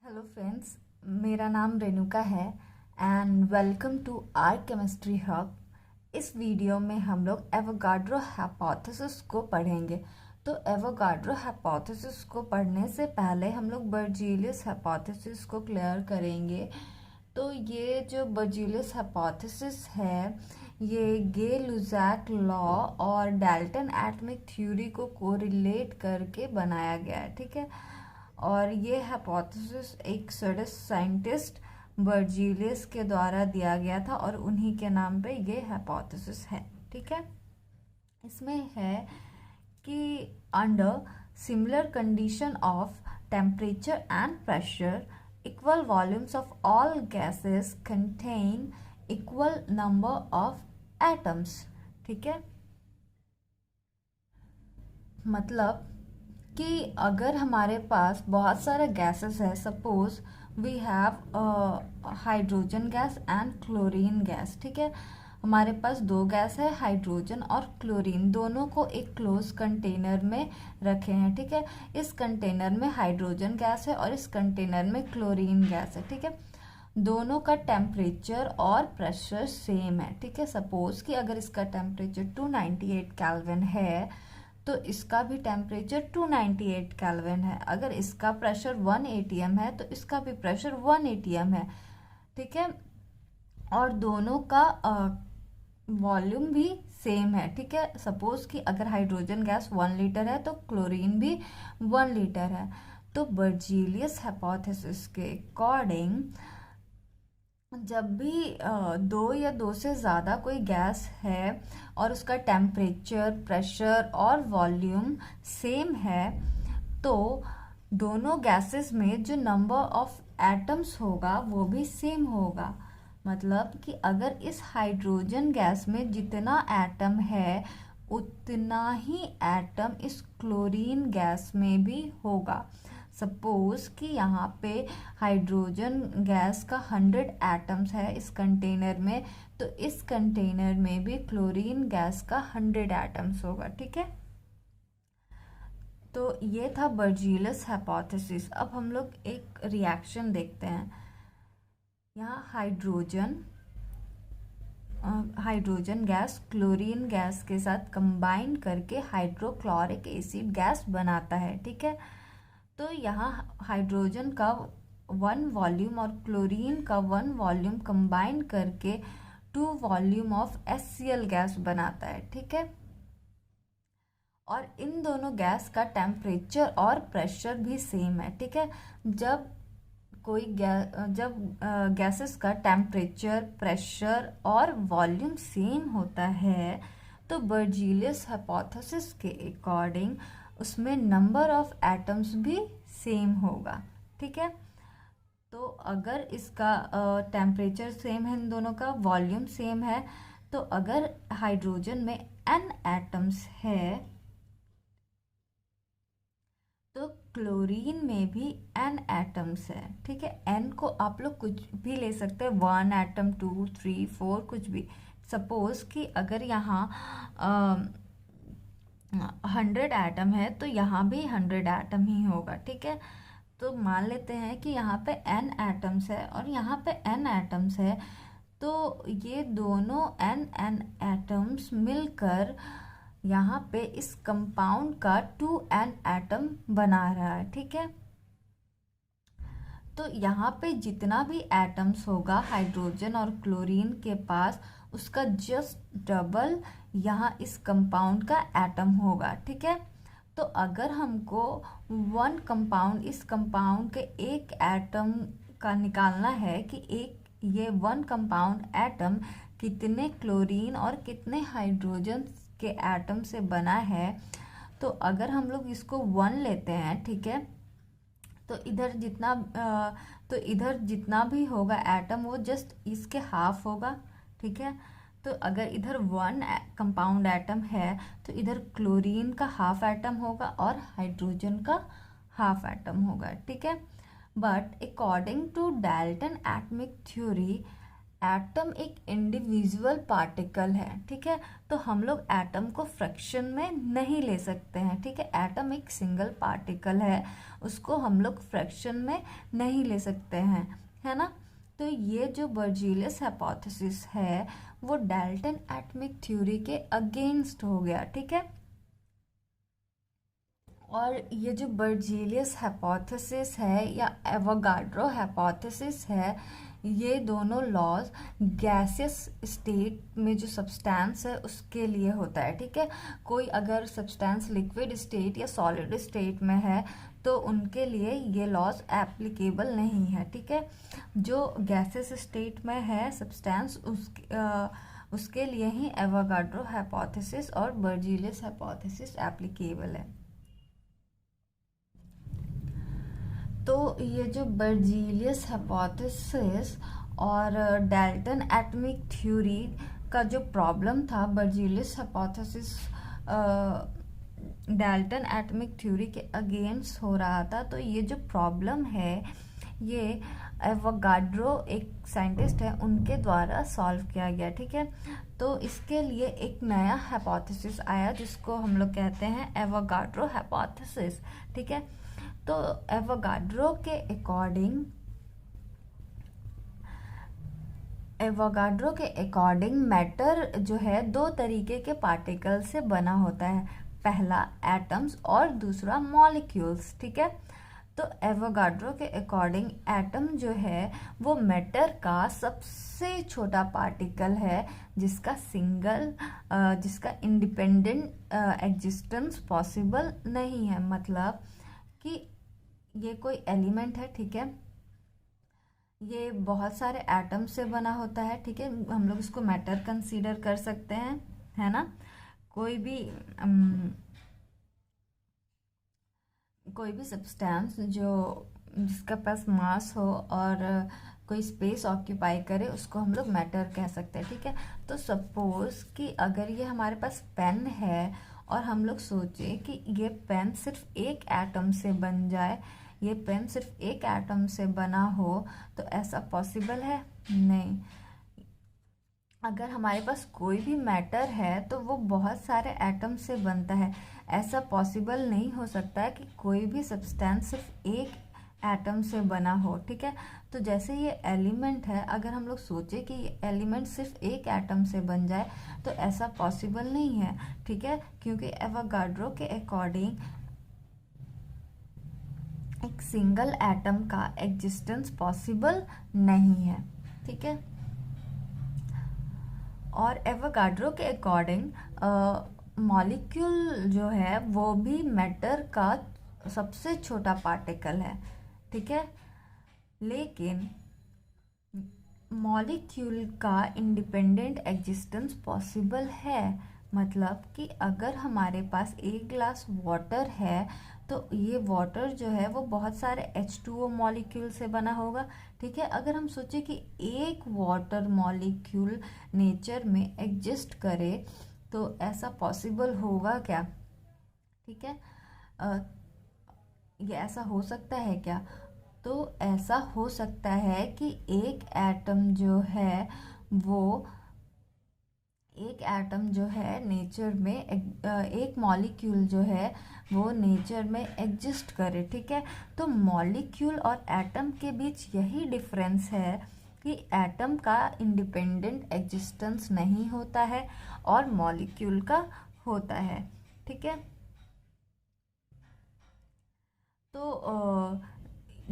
Hello friends, मेरा नाम रेणुका है and welcome to our chemistry hub. इस वीडियो में हम लोग एवोगाड्रो हाइपोथेसिस को पढ़ेंगे। तो एवोगाड्रो हाइपोथेसिस को पढ़ने से पहले हम लोग बर्जीलियस हाइपोथेसिस को क्लियर करेंगे। तो ये जो बर्जीलियस हाइपोथेसिस है, ये गे-लुसाक लॉ और डाल्टन एटॉमिक थ्योरी को कोरिलेट करके बनाया गया है, ठीक है। और ये हाइपोथेसिस एक स्वीडिश साइंटिस्ट बर्जीलियस के द्वारा दिया गया था और उन्हीं के नाम पे ये हाइपोथेसिस है, ठीक है। इसमें है कि under similar condition of temperature and pressure equal volumes of all gases contain equal number of atoms, ठीक है। मतलब कि अगर हमारे पास बहुत सारे गैसेस है, suppose we have hydrogen gas and chlorine gas, ठीक है। हमारे पास दो गैस है, हाइड्रोजन और क्लोरीन, दोनों को एक क्लोज कंटेनर में रखे हैं, ठीक है। इस कंटेनर में हाइड्रोजन गैस है और इस कंटेनर में क्लोरीन गैस है, ठीक है। दोनों का टेम्परेचर और प्रेशर सेम है, ठीक है। सपोज कि अगर इसका टेम्परेचर 298 केल्विन है तो इसका भी टेम्परेचर 298 केल्विन है। अगर इसका प्रेशर 1 atm है तो इसका भी प्रेशर 1 atm है, ठीक है। और दोनों का वॉल्यूम भी सेम है, ठीक है। सपोज कि अगर हाइड्रोजन गैस 1 लीटर है तो क्लोरीन भी 1 लीटर है। तो बर्जीलियस हाइपोथेसिस के अकॉर्डिंग जब भी दो या दो से ज़्यादा कोई गैस है और उसका टेम्परेचर, प्रेशर और वॉल्यूम सेम है, तो दोनों गैसेस में जो नंबर ऑफ एटम्स होगा वो भी सेम होगा। मतलब कि अगर इस हाइड्रोजन गैस में जितना एटम है उतना ही एटम इस क्लोरीन गैस में भी होगा। सपोज कि यहाँ पे हाइड्रोजन गैस का 100 एटम्स है इस कंटेनर में, तो इस कंटेनर में भी क्लोरीन गैस का 100 एटम्स होगा, ठीक है। तो ये था बर्जीलियस हाइपोथेसिस। अब हम लोग एक रिएक्शन देखते हैं। यहाँ हाइड्रोजन गैस क्लोरीन गैस के साथ कंबाइन करके हाइड्रोक्लोरिक एसिड गैस बनाता है, ठीक है। तो यहाँ हाइड्रोजन का 1 वॉल्यूम और क्लोरीन का 1 वॉल्यूम कंबाइन करके 2 वॉल्यूम ऑफ HCl गैस बनाता है, ठीक है। और इन दोनों गैस का टेम्परेचर और प्रेशर भी सेम है, ठीक है। जब गैसेस का टेम्परेचर, प्रेशर और वॉल्यूम सेम होता है तो बर्जीलियस हाइपोथेसिस के अकॉर्डिंग उसमें नंबर ऑफ एटम्स भी सेम होगा, ठीक है। तो अगर इसका टेम्परेचर सेम है, इन दोनों का वॉल्यूम सेम है, तो अगर हाइड्रोजन में n एटम्स है तो क्लोरीन में भी n एटम्स है, ठीक है। n को आप लोग कुछ भी ले सकते हैं, 1 एटम, 2, 3, 4, कुछ भी। सपोज कि अगर यहाँ 100 एटम है तो यहाँ भी 100 एटम ही होगा, ठीक है। तो मान लेते हैं कि यहाँ पे n एटम्स है और यहाँ पे n एटम्स है, तो ये दोनों n एटम्स मिलकर यहाँ पे इस कंपाउंड का 2n एटम बना रहा है, ठीक है। तो यहाँ पे जितना भी एटम्स होगा हाइड्रोजन और क्लोरीन के पास, उसका जस्ट डबल यहाँ इस कंपाउंड का एटम होगा, ठीक है। तो अगर हमको वन कंपाउंड, इस कंपाउंड के एक एटम का निकालना है कि ये वन कंपाउंड एटम कितने क्लोरीन और कितने हाइड्रोजन के एटम से बना है, तो अगर हम लोग इसको 1 लेते हैं, ठीक है, तो इधर जितना भी होगा एटम वो जस्ट इसके हाफ होगा, ठीक है। तो अगर इधर 1 कंपाउंड एटम है तो इधर क्लोरीन का हाफ एटम होगा और हाइड्रोजन का हाफ एटम होगा, ठीक है। But according to Dalton atomic theory, atom एक इंडिविजुअल पार्टिकल है, ठीक है। तो हम लोग एटम को फ्रैक्शन में नहीं ले सकते हैं, ठीक है। एटम एक सिंगल पार्टिकल है, उसको हम लोग फ्रैक्शन में नहीं ले सकते हैं, है ना। तो ये जो बर्जीलियस हाइपोथेसिस है वो डाल्टन एटॉमिक थ्योरी के अगेंस्ट हो गया, ठीक है। और ये जो बर्जीलियस हाइपोथेसिस है या एवोगाड्रो हाइपोथेसिस है, ये दोनों लॉज गैसियस स्टेट में जो सब्सटेंस है उसके लिए होता है, ठीक है। कोई अगर सब्सटेंस लिक्विड स्टेट या सॉलिड स्टेट में है तो उनके लिए ये लॉज एप्लीकेबल नहीं है, ठीक है। जो गैसियस स्टेट में है सब्सटेंस उसके लिए ही एवोगाड्रो हाइपोथेसिस और बर्जीलियस हाइपोथेसिस एप्लीकेबल है। तो ये जो बर्जीलियस हाइपोथेसिस और डाल्टन एटॉमिक थ्योरी का जो प्रॉब्लम था, Berzelius hypothesis Dalton atomic theory के अगेंस्ट हो रहा था। तो ये जो प्रॉब्लम है ये एवोगाड्रो एक साइंटिस्ट है उनके द्वारा सॉल्व किया गया, ठीक है। तो इसके लिए एक नया हाइपोथेसिस आया जिसको हम लोग कहते हैं एवोगाड्रो हाइपोथेसिस, ठीक है। तो एवोगाड्रो के अकॉर्डिंग मैटर जो है दो तरीके के पार्टिकल से बना होता है, पहला एटम्स और दूसरा मॉलिक्यूल्स, ठीक है। तो एवोगाड्रो के अकॉर्डिंग एटम जो है वो मैटर का सबसे छोटा पार्टिकल है जिसका इंडिपेंडेंट एग्जिस्टेंस पॉसिबल नहीं है। मतलब कि ये कोई एलिमेंट है, ठीक है, ये बहुत सारे एटम से बना होता है, ठीक है। हम लोग इसको मैटर कंसीडर कर सकते हैं, है ना। कोई भी सब्सटेंस जिसका पास मास हो और कोई स्पेस ऑक्यूपाई करे उसको हम लोग मैटर कह सकते हैं, ठीक है। तो सपोज कि अगर ये हमारे पास पेन है और हम लोग सोचे कि ये पेन सिर्फ एक एटम से बन जाए, ये पेन सिर्फ एक एटम से बना हो, तो ऐसा पॉसिबल है? नहीं। अगर हमारे पास कोई भी मैटर है तो वो बहुत सारे एटम से बनता है, ऐसा पॉसिबल नहीं हो सकता है कि कोई भी सब्सटेंस सिर्फ एक एटम से बना हो, ठीक है। तो जैसे ये एलिमेंट है, अगर हम लोग सोचे कि ये एलिमेंट सिर्फ एक एटम से बन जाए तो ऐसा पॉसिबल नहीं है, ठीक है, क्योंकि एवोगाड्रो के अकॉर्डिंग एक सिंगल एटम का एग्जिस्टेंस पॉसिबल नहीं है, ठीक है। और एवोगाड्रो के अकॉर्डिंग मॉलिक्यूल जो है वो भी मैटर का सबसे छोटा पार्टिकल है, ठीक है। लेकिन मॉलिक्यूल का इंडिपेंडेंट एग्जिस्टेंस पॉसिबल है। मतलब कि अगर हमारे पास एक ग्लास वाटर है तो ये वाटर जो है वो बहुत सारे H2O मॉलिक्यूल से बना होगा, ठीक है। अगर हम सोचे कि एक वाटर मॉलिक्यूल नेचर में एग्जिस्ट करे तो ऐसा पॉसिबल होगा क्या, ठीक है। ये ऐसा हो सकता है क्या? तो ऐसा हो सकता है कि एक एटम जो है नेचर में एक मॉलिक्यूल जो है वो नेचर में एग्जिस्ट करे, ठीक है। तो मॉलिक्यूल और एटम के बीच यही डिफरेंस है कि एटम का इंडिपेंडेंट एग्जिस्टेंस नहीं होता है और मॉलिक्यूल का होता है, ठीक है। तो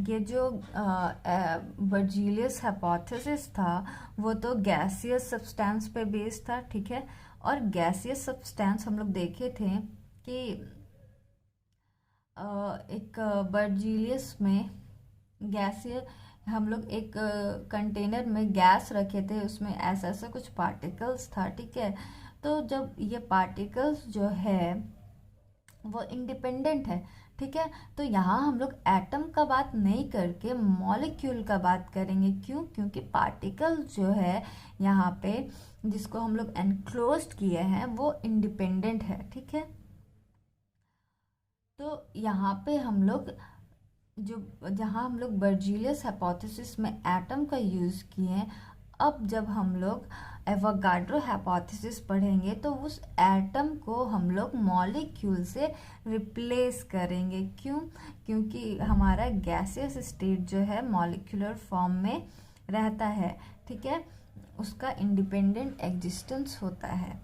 ये जो बर्जीलियस हाइपोथेसिस था वो तो गैसियस सब्सटेंस पे बेस्ड था, ठीक है। और गैसियस सब्सटेंस हम लोग देखे थे कि एक बर्जीलियस में गैसियस हम लोग एक कंटेनर में गैस रखे थे, उसमें ऐसा ऐसा कुछ पार्टिकल्स था, ठीक है। तो जब ये पार्टिकल्स जो है वो इंडिपेंडेंट है, ठीक है। तो यहाँ हम लोग एटम का बात नहीं करके मॉलिक्यूल का बात करेंगे। क्यों? क्योंकि पार्टिकल जो है यहाँ पे जिसको हम लोग एनक्लोज्ड किए हैं वो इंडिपेंडेंट है, ठीक है। तो यहाँ पे हम लोग जहाँ हम लोग बर्जीलियस हाइपोथेसिस में एटम का यूज़ किए हैं, अब जब हम लोग एवोगाड्रो हाइपोथेसिस पढ़ेंगे तो उस एटम को हम लोग मॉलिक्यूल से रिप्लेस करेंगे। क्यों? क्योंकि हमारा गैसियस स्टेट जो है मॉलिक्यूलर फॉर्म में रहता है, ठीक है, उसका इंडिपेंडेंट एग्जिस्टेंस होता है।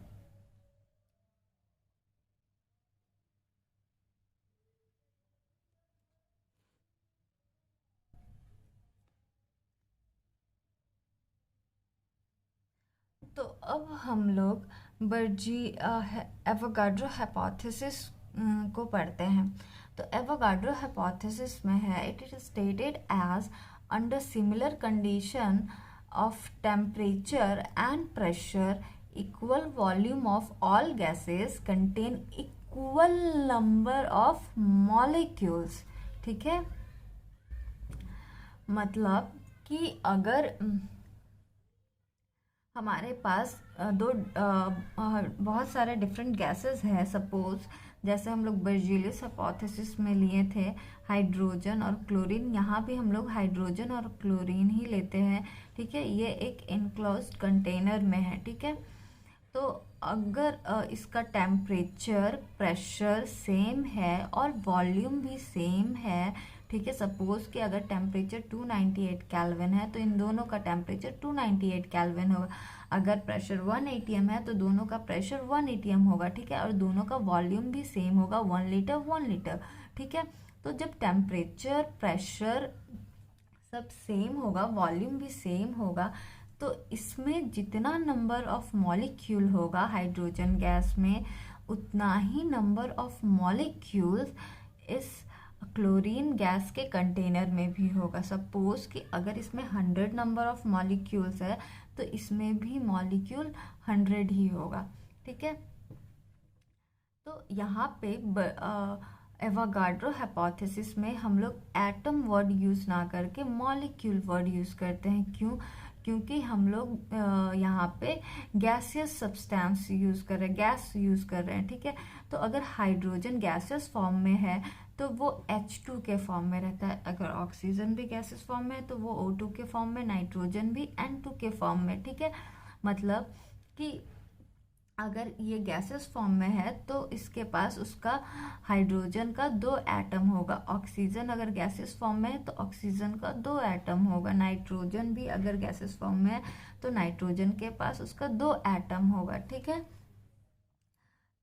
तो अब हम लोग बर्जी एवोगाड्रो हाइपोथेसिस को पढ़ते हैं। तो एवोगाड्रो हाइपोथेसिस में है, it is stated as under similar condition of temperature and pressure equal volume of all gases contain equal number of molecules. ठीक है, मतलब कि अगर हमारे पास बहुत सारे डिफरेंट गैसेस हैं, सपोज जैसे हम लोग बर्जीलियस हाइपोथेसिस में लिए थे हाइड्रोजन और क्लोरीन, यहाँ भी हम लोग हाइड्रोजन और क्लोरीन ही लेते हैं। ठीक है, ये एक इनक्लोज्ड कंटेनर में है। ठीक है, तो अगर इसका टेम्परेचर प्रेशर सेम है और वॉल्यूम भी सेम है, ठीक है, सपोज कि अगर टेम्परेचर 298 केल्विन है तो इन दोनों का टेम्परेचर 298 केल्विन होगा। अगर प्रेशर 1 atm है तो दोनों का प्रेशर 1 atm होगा। ठीक है, और दोनों का वॉल्यूम भी सेम होगा, 1 लीटर 1 लीटर। ठीक है, तो जब टेम्परेचर प्रेशर सब सेम होगा, वॉल्यूम भी सेम होगा, तो इसमें जितना नंबर ऑफ मॉलिक्यूल होगा हाइड्रोजन गैस में, उतना ही नंबर ऑफ मॉलिक्यूल्स इस क्लोरीन गैस के कंटेनर में भी होगा। सपोज कि अगर इसमें 100 नंबर ऑफ मॉलिक्यूल्स है तो इसमें भी मॉलिक्यूल 100 ही होगा। ठीक है, तो यहाँ पे एवोगाड्रो हाइपोथेसिस में हम लोग एटम वर्ड यूज़ ना करके मॉलिक्यूल वर्ड यूज़ करते हैं। क्यों? क्योंकि हम लोग यहाँ पे गैसियस सब्सटेंस यूज़ कर रहे हैं, गैस यूज़ कर रहे हैं। ठीक है, तो अगर हाइड्रोजन गैसियस फॉर्म में है तो वो H2 के फॉर्म में रहता है। अगर ऑक्सीजन भी गैसियस फॉर्म में है तो वो O2 के फॉर्म में, नाइट्रोजन भी N2 के फॉर्म में। ठीक है, मतलब कि अगर ये गैसेस फॉर्म में है तो इसके पास उसका हाइड्रोजन का 2 एटम होगा। ऑक्सीजन अगर गैसेस फॉर्म में है तो ऑक्सीजन का 2 एटम होगा। नाइट्रोजन भी अगर गैसेस फॉर्म में है तो नाइट्रोजन के पास उसका 2 एटम होगा। ठीक है,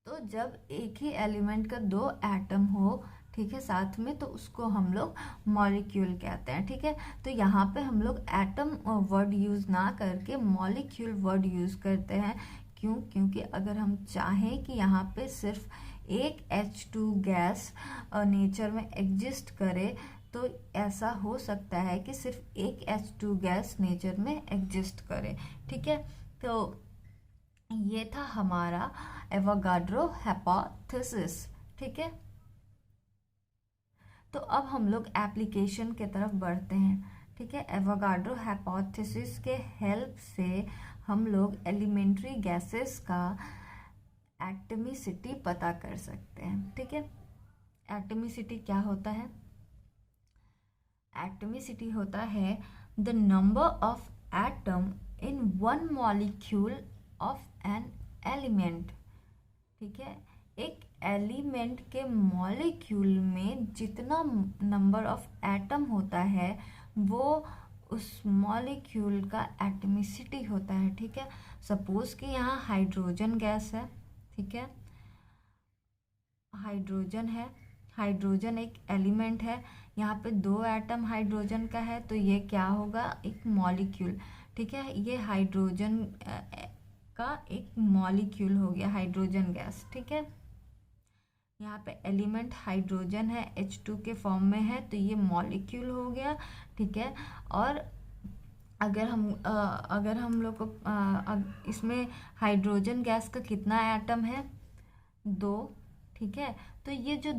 तो जब एक ही एलिमेंट का 2 एटम हो, ठीक है, साथ में, तो उसको हम लोग मॉलिक्यूल कहते हैं। ठीक है, तो यहाँ पे हम लोग एटम वर्ड यूज़ ना करके मॉलिक्यूल वर्ड यूज़ करते हैं। क्यों? क्योंकि अगर हम चाहें कि यहाँ पे सिर्फ एक H2 गैस नेचर में एग्जिस्ट करे तो ऐसा हो सकता है कि सिर्फ एक H2 गैस नेचर में एग्जिस्ट करे। ठीक है, तो ये था हमारा एवोगाड्रो हाइपोथेसिस। ठीक है, तो अब हम लोग एप्लीकेशन के तरफ बढ़ते हैं। ठीक है, एवोगाड्रो हाइपोथेसिस के हेल्प से हम लोग एलिमेंट्री गैसेस का एटमिसिटी पता कर सकते हैं। ठीक है, एटमिसिटी क्या होता है? एटमिसिटी होता है the number of atom in one molecule of an element. ठीक है, एक एलिमेंट के मॉलिक्यूल में जितना नंबर ऑफ एटम होता है वो उस मॉलिक्यूल का एटमिसिटी होता है। ठीक है, सपोज कि यहाँ हाइड्रोजन गैस है। ठीक है, हाइड्रोजन है, हाइड्रोजन एक एलिमेंट है, यहाँ पे 2 एटम हाइड्रोजन का है, तो ये क्या होगा? एक मॉलिक्यूल। ठीक है, ये हाइड्रोजन का एक मॉलिक्यूल हो गया, हाइड्रोजन गैस। ठीक है, यहाँ पे एलिमेंट हाइड्रोजन है, H2 के फॉर्म में है, तो ये मॉलिक्यूल हो गया। ठीक है, और अगर हम लोग को इसमें हाइड्रोजन गैस का कितना एटम है? 2। ठीक है, तो ये जो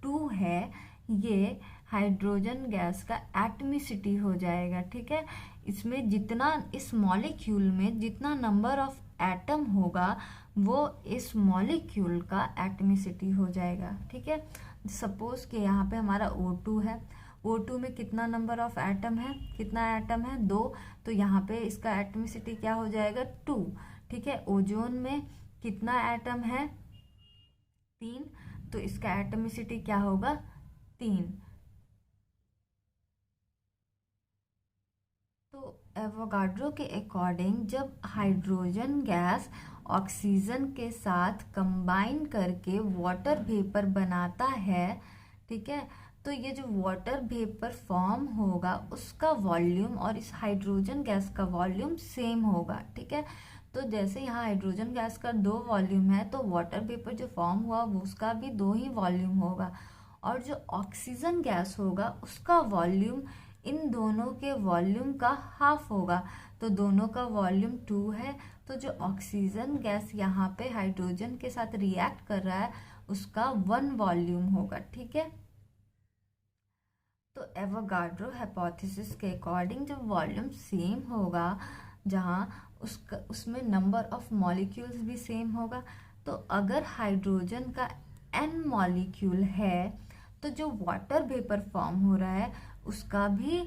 2 है ये हाइड्रोजन गैस का एटमिसिटी हो जाएगा। ठीक है, इसमें जितना इस मॉलिक्यूल में जितना नंबर ऑफ एटम होगा वो इस मॉलिक्यूल का एटमिसिटी हो जाएगा। ठीक है, सपोज कि यहाँ पे हमारा O2 है, O2 में कितना नंबर ऑफ एटम है, कितना एटम है, 2, तो यहाँ पे इसका एटमिसिटी क्या हो जाएगा, 2। ठीक है, ओजोन में कितना एटम है, 3, तो इसका एटमिसिटी क्या होगा, 3। तो एवोगाड्रो के अकॉर्डिंग जब हाइड्रोजन गैस ऑक्सीजन के साथ कंबाइन करके वाटर वेपर बनाता है, ठीक है, तो ये जो वाटर वेपर फॉर्म होगा उसका वॉल्यूम और इस हाइड्रोजन गैस का वॉल्यूम सेम होगा। ठीक है, तो जैसे यहाँ हाइड्रोजन गैस का 2 वॉल्यूम है तो वाटर वेपर जो फॉर्म हुआ वो उसका भी 2 ही वॉल्यूम होगा, और जो ऑक्सीजन गैस होगा उसका वॉल्यूम इन दोनों के वॉल्यूम का हाफ होगा। तो दोनों का वॉल्यूम 2 है, तो जो ऑक्सीजन गैस यहाँ पे हाइड्रोजन के साथ रिएक्ट कर रहा है उसका 1 वॉल्यूम होगा। ठीक है, तो एवोगाड्रो हाइपोथेसिस के अकॉर्डिंग जब वॉल्यूम सेम होगा, जहाँ उसमें नंबर ऑफ मॉलिक्यूल्स भी सेम होगा, तो अगर हाइड्रोजन का n मॉलिक्यूल है तो जो वाटर वेपर फॉर्म हो रहा है उसका भी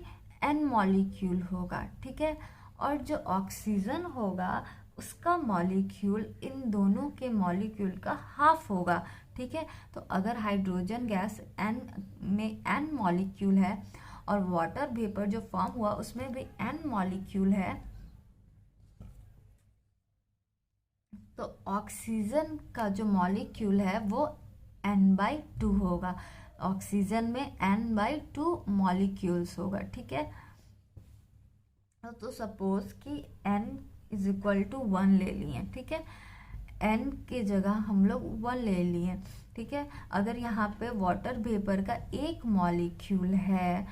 n मॉलिक्यूल होगा। ठीक है, और जो ऑक्सीजन होगा उसका मॉलिक्यूल इन दोनों के मॉलिक्यूल का हाफ होगा। ठीक है, तो अगर हाइड्रोजन गैस n में n मॉलिक्यूल है और वाटर वेपर जो फॉर्म हुआ उसमें भी n मॉलिक्यूल है, तो ऑक्सीजन का जो मॉलिक्यूल है वो n/2 होगा। ऑक्सीजन में n/2 मॉलिक्यूल्स होगा। ठीक है, तो सपोज कि n = 1 ले लिए। ठीक है, n के जगह हम लोग 1 ले लिए। ठीक है, अगर यहाँ पे वाटर वेपर का 1 मॉलिक्यूल है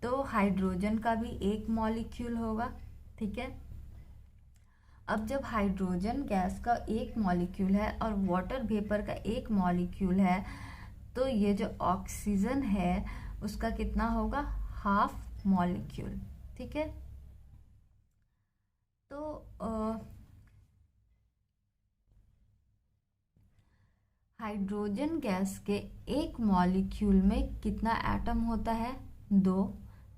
तो हाइड्रोजन का भी 1 मॉलिक्यूल होगा। ठीक है, अब जब हाइड्रोजन गैस का 1 मॉलिक्यूल है और वाटर वेपर का 1 मॉलिक्यूल है, तो ये जो ऑक्सीजन है उसका कितना होगा, हाफ मॉलिक्यूल। ठीक है, तो हाइड्रोजन गैस के 1 मॉलिक्यूल में कितना एटम होता है, 2।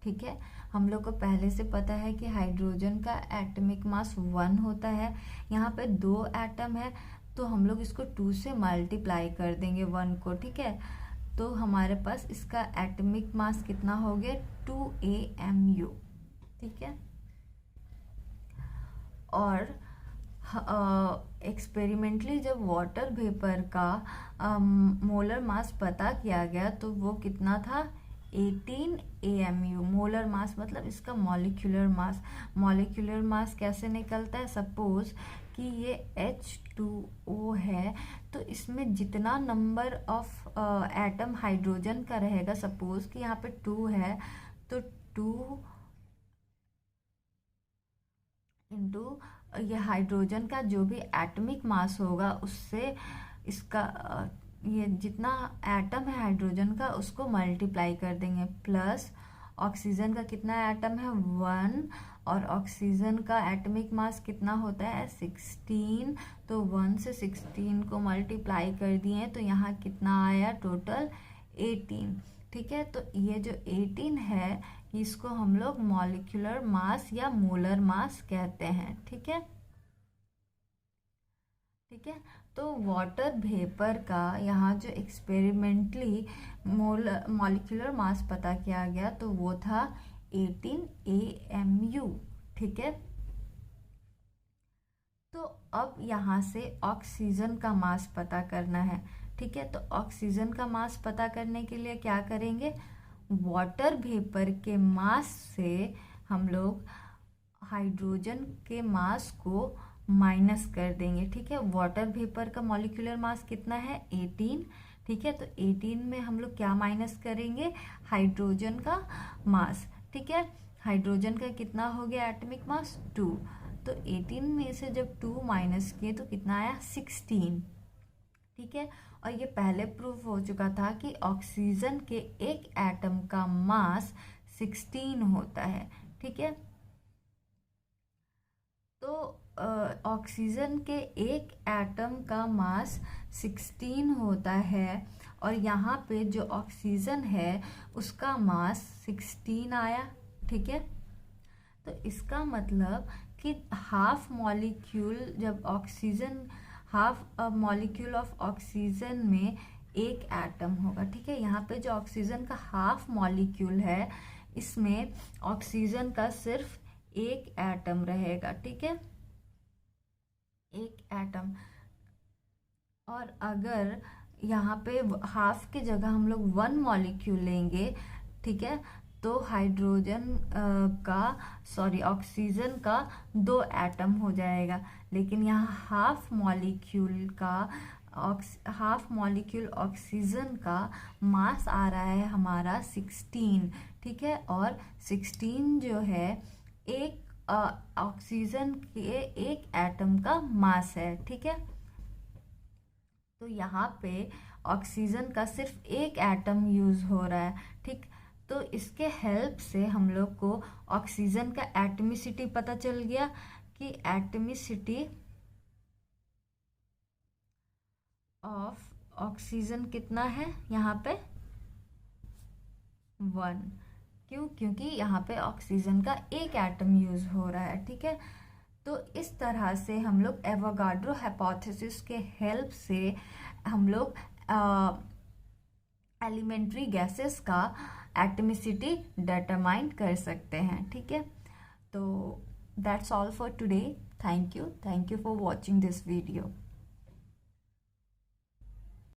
ठीक है, हम लोग को पहले से पता है कि हाइड्रोजन का एटॉमिक मास 1 होता है, यहाँ पे 2 एटम है तो हम लोग इसको 2 से मल्टीप्लाई कर देंगे 1 को। ठीक है, तो हमारे पास इसका एटॉमिक मास कितना हो गया, 2 AMU। ठीक है, और एक्सपेरिमेंटली जब वाटर वेपर का मोलर मास पता किया गया तो वो कितना था, 18 AMU। मोलर मास मतलब इसका मॉलिक्यूलर मास। मॉलिक्यूलर मास कैसे निकलता है, सपोज कि ये H2O है तो इसमें जितना नंबर ऑफ एटम हाइड्रोजन का रहेगा, सपोज कि यहाँ पे 2 है तो 2 इंटू ये हाइड्रोजन का जो भी एटॉमिक मास होगा उससे इसका ये जितना एटम है हाइड्रोजन का उसको मल्टीप्लाई कर देंगे, प्लस ऑक्सीजन का कितना एटम है, 1, और ऑक्सीजन का एटॉमिक मास कितना होता है, 16, तो 1 से 16 को मल्टीप्लाई कर दिए तो यहाँ कितना आया, टोटल 18। ठीक है, तो ये जो 18 है इसको हम लोग मॉलिक्यूलर मास या मोलर मास कहते हैं। ठीक है, ठीक है, तो वाटर वेपर का यहाँ जो एक्सपेरिमेंटली मॉलिक्यूलर मास पता किया गया तो वो था 18 AMU। ठीक है, तो अब यहाँ से ऑक्सीजन का मास पता करना है। ठीक है, तो ऑक्सीजन का मास पता करने के लिए क्या करेंगे, वाटर वेपर के मास से हम लोग हाइड्रोजन के मास को माइनस कर देंगे। ठीक है, वाटर वेपर का मॉलिक्यूलर मास कितना है, 18। ठीक है, तो 18 में हम लोग क्या माइनस करेंगे, हाइड्रोजन का मास। ठीक है, हाइड्रोजन का कितना हो गया एटॉमिक मास, 2, तो 18 में से जब 2 माइनस किए तो कितना आया, 16। ठीक है, और ये पहले प्रूफ हो चुका था कि ऑक्सीजन के एक एटम का मास 16 होता है। ठीक है, तो ऑक्सीजन के एक एटम का मास 16 होता है और यहाँ पे जो ऑक्सीजन है उसका मास 16 आया, ठीक है। तो इसका मतलब कि हाफ मॉलिक्यूल जब oxygen, half molecule of oxygen में एक एटम होगा, ठीक है। यहाँ पे जो ऑक्सीजन का हाफ मॉलिक्यूल है इसमें ऑक्सीजन का सिर्फ एक एटम रहेगा, ठीक है, एक एटम। और अगर यहाँ पे हाफ की जगह हम लोग 1 मॉलिक्यूल लेंगे, ठीक है, तो हाइड्रोजन ऑक्सीजन का 2 एटम हो जाएगा। लेकिन यहाँ हाफ मॉलिक्यूल ऑक्सीजन का मास आ रहा है हमारा 16, ठीक है। और 16 जो है एक ऑक्सीजन के एक एटम का मास है, ठीक है। तो यहाँ पे ऑक्सीजन का सिर्फ एक एटम यूज हो रहा है, ठीक। तो इसके हेल्प से हम लोग को ऑक्सीजन का एटमिसिटी पता चल गया कि एटमिसिटी ऑफ ऑक्सीजन कितना है यहाँ पे 1। क्यों? क्योंकि यहाँ पे ऑक्सीजन का एक एटम यूज हो रहा है, ठीक है। तो इस तरह से हम लोग एवोगाड्रो हाइपोथेसिस के हेल्प से हम लोग एलिमेंट्री गैसेस का एटमिसिटी डिटरमाइन कर सकते हैं, ठीक है। तो that's all for today. Thank you for watching this video.